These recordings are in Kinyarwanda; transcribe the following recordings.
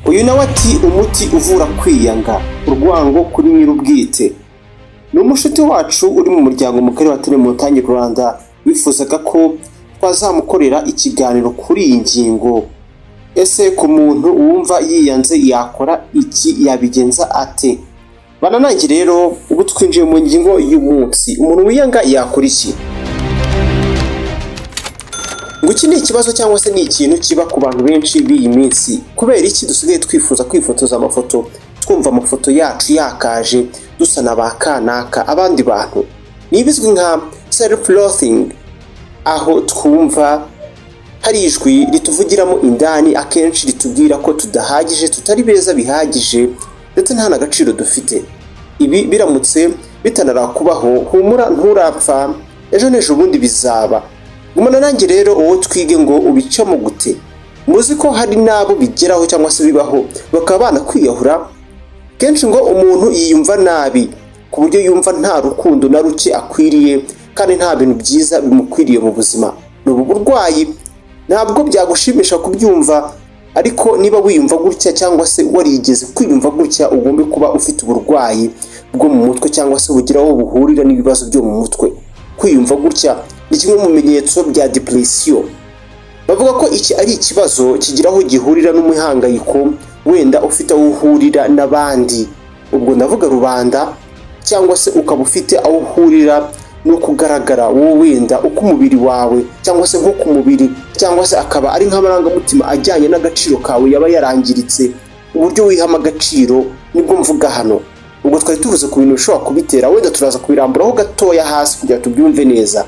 Uyu nawe ati umuti uvura kwiyanga, urwango kuri nyir'ubwite. Ni umushuti wacu uri mu muryango mugari wa Telemontagne Rwanda wifuzaga ko twazamukorera ikiganiro kuri iyi ngingo. Ese ku muntu wumva yiyanze yakora iki, yabigenza ate? Bana nanjye rero ubu twinjiye mu ngingo y'umunsi. Umuntu wiyanga yakora iki? Ngo iki ni ikibazo cyangwa se ni ikintu kiba ku bantu benshi b'iyi minsi. Kubera iki dusigaye twifuza kwifotoza amafoto, twumva amafoto yacu yakaje dusa na ba kanaka abandi bantu? Ni ibizwi nka self-loathing, aho twumva hari ijwi rituvugiramo indani akenshi ritubwira ko tudahagije, tutari beza bihagije, ndetse nta n'agaciro dufite. Ibi biramutse bitanarakubaho, humura nturapfa, ejo n'ejo bundi bizaba. Gumana nanjye rero uwo twige ngo ubicamo gute. Muzi ko hari nabo bigeraho cyangwa se bibaho bakaba banakwiyahura. Kenshi ngo umuntu yiyumva nabi ku buryo yumva nta rukundo na ruke akwiriye kandi nta bintu byiza bimukwiriye mu buzima. Ubu burwayi ntabwo byagushimisha kubyumva, ariko niba wiyumva gutya cyangwa se warigeze kwiyumva gutya, ugomba kuba ufite uburwayi bwo mu mutwe cyangwa se bugira aho buhurira n'ibibazo byo mu mutwe. Kwiyumva gutya ni kimwe mu bimenyetso bya depression. Bavuga ko iki ari ikibazo kigira aho gihurira n'umuhangayiko, wenda ufite aho uhurira n'abandi, ubwo ndavuga rubanda, cyangwa se ukaba ufite aho uhurira no kugaragara wowe wenda uko umubiri wawe cyangwa se nko ku mubiri, cyangwa se akaba ari nk'amarangamutima ajyanye n'agaciro kawe yaba yarangiritse, uburyo wihama agaciro nibwo mvuga hano. Ubwo twari tuvuze ku bintu bishobora kubitera, wenda turaza kubiramburaho gatoya hasi kugira tubyumve neza.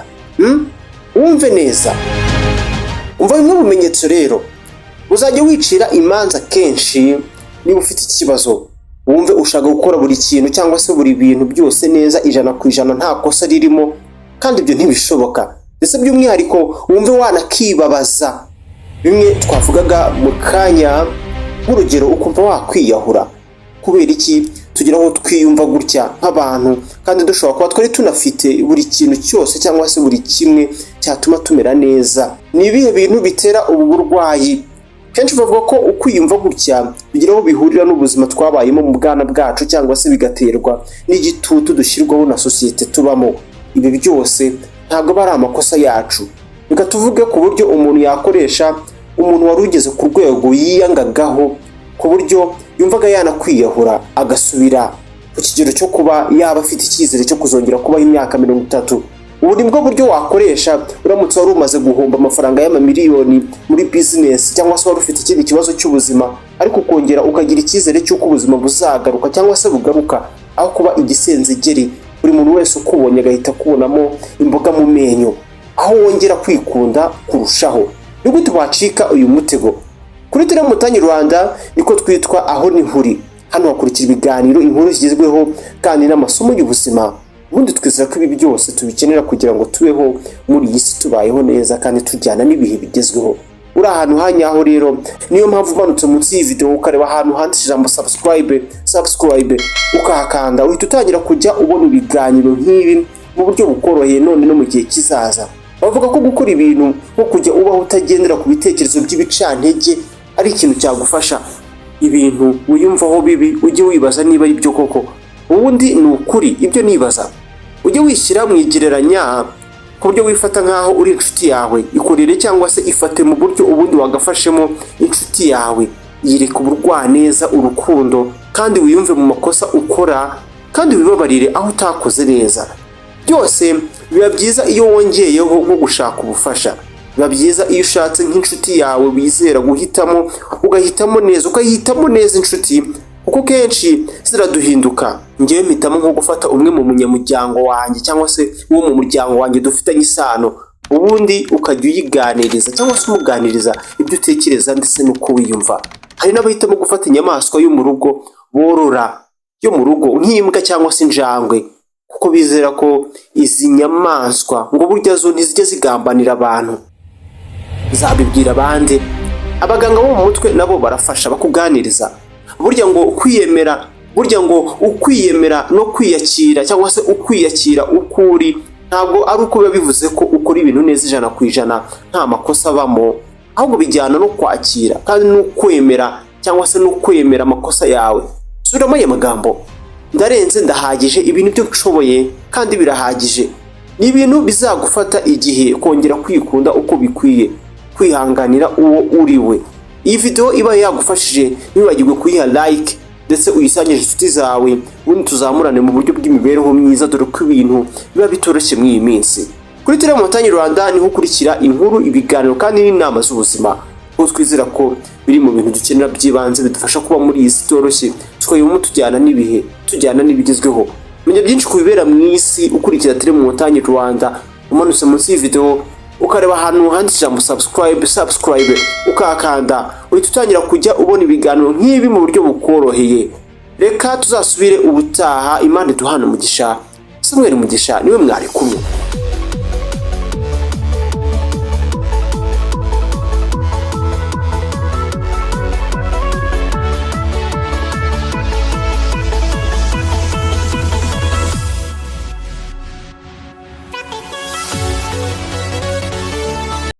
Wumve neza. Umva bimwe mu bimenyetso rero. Uzajya wicira imanza kenshi niba ufite ikibazo. Wumve ushaka gukora buri kintu cyangwa se buri bintu byose neza 100% nta kosa ririmo, kandi ibyo ntibishoboka. Ndetse by'umwihariko wumve wanakibabaza. Bimwe twavugaga mu kanya, nk'urugero ukumva wakwiyahura. Kubera iki tugira aho twiyumva gutya nk'abantu kandi dushobora kuba twari tunafite buri kintu cyose cyangwa se buri kimwe cyatuma tumera neza? Ni ibihe bintu bitera ubu burwayi? Kenshi bavuga ko ukwiyumva gutya bigira aho bihurira n'ubuzima twabayemo mu bwana bwacu, cyangwa se bigaterwa n'igitutu dushyirwaho na sosiyete tubamo. Ibi byose ntabwo bari amakosa yacu. Reka tuvuge ku buryo umuntu yakoresha umuntu wari ugeze ku rwego yiyangagaho ku buryo yumvaga yanakwiyahura agasubira ku kigero cyo kuba yaba afite icyizere cyo kuzongera kubaho imyaka 30. Ubu ni bwo buryo wakoresha uramutse wari umaze guhomba amafaranga y'amamiliyoni muri business, cyangwa se wari ufite ikindi kibazo cy'ubuzima, ariko ukongera ukagira icyizere cy'uko ubuzima buzagaruka cyangwa se bugaruka, aho kuba igisenzegeri buri muntu wese ukubonye agahita kubonamo imboga mu menyo, aho wongera kwikunda kurushaho. Ni gute wacika uyu mutego? Kuri Telemontagne Rwanda niko twitwa aho ni huri. Hano hakurikira ibiganiro, inkuru zigezweho kandi n'amasomo y'ubuzima. Ubundi twizera ko ibi byose tubikenera kugira ngo tubeho muri iyi si tubayeho neza kandi tujyana n'ibihe bigezweho. Uri ahantu hanyaho rero, niyo mpamvu umanutse munsi y'iyi video ukareba ahantu handitse ijambo subscribe, ukahakanda, uhita utangira kujya ubona ibiganiro nk'ibi mu buryo bukoroheye none no mu gihe kizaza. Bavuga ko gukora ibintu nko kujya ubaho utagendera ku bitekerezo by'ibicantege ari ikintu cyagufasha. Ibintu wiyumvaho bibi ujye wibaza niba ari byo koko. Ubundi ni ukuri ibyo nibaza. Ujye wishyira mu igereranya ku buryo wifata nkaho uri inshuti yawe. Ikorere cyangwa se ifate mu buryo ubundi wagafashemo inshuti yawe. Yireke uburwaneza, urukundo, kandi wiyumve mu makosa ukora, kandi wibabarire aho utakoze neza. Byose biba byiza iyo wongeyeho nko gushaka ubufasha. Biba byiza iyo ushatse nk'inshuti yawe wizera guhitamo, ugahitamo neza, ukahitamo neza inshuti, kuko kenshi ziraduhinduka. Ngewe mpitamo nko gufata umwe mu munyamuryango wanjye cyangwa se uwo mu muryango wanjye dufitanye isano, ubundi ukajya uyiganiriza cyangwa se umuganiriza ibyo utekereza ndetse n'uko wiyumva. Hari n'abahitamo gufata inyamaswa yo mu rugo borora, yo mu rugo nk'imbwa cyangwa se injangwe, kuko bizera ko izi nyamaswa ngo burya zo ntizijya zigambanira abantu. Zabibwira abandi. Abaganga bo mu mutwe nabo barafasha bakuganiriza. Burya ngo ukwiyemera no kwiyakira cyangwa se ukwiyakira ukuri ntabwo ari uko biba bivuze ko ukora ibintu neza 100% nta makosa abamo, ahubwo bijyana no kwakira kandi no kwemera cyangwa se no kwemera amakosa yawe. Subiramo aya magambo: ndarenze, ndahagije, ibi nibyo nshoboye kandi birahagije. Ni ibintu bizagufata igihe kongera kwikunda uko bikwiye, kwihanganira uwo uri we. Iyi video iba yagufashije, ntiwibagirwe kuyiha like ndetse uyisangije inshuti zawe, ubundi tuzamurane mu buryo bw'imibereho myiza, dore ko ibintu biba bitoroshye muri iyi minsi. Kuri Telemontagne Rwanda niho ukurikira inkuru, ibiganiro kandi n'inama z'ubuzima, kuko twizera ko biri mu bintu dukenera by'ibanze bidufasha kuba muri iyi si itoroshye, twayibamo tujyana n'ibihe, tujyana n'ibigezweho. Menya byinshi ku bibera mu isi ukurikira Telemontagne Rwanda, umanutse munsi y'iyi video ukareba ahantu handitse ijambo subscribe ukakanda, uhita utangira kujya ubona ibiganiro nk'ibi mu buryo bukoroheye. Reka tuzasubire ubutaha, Imana iduhane umugisha. Samuel Mugisha niwe mwari kumwe.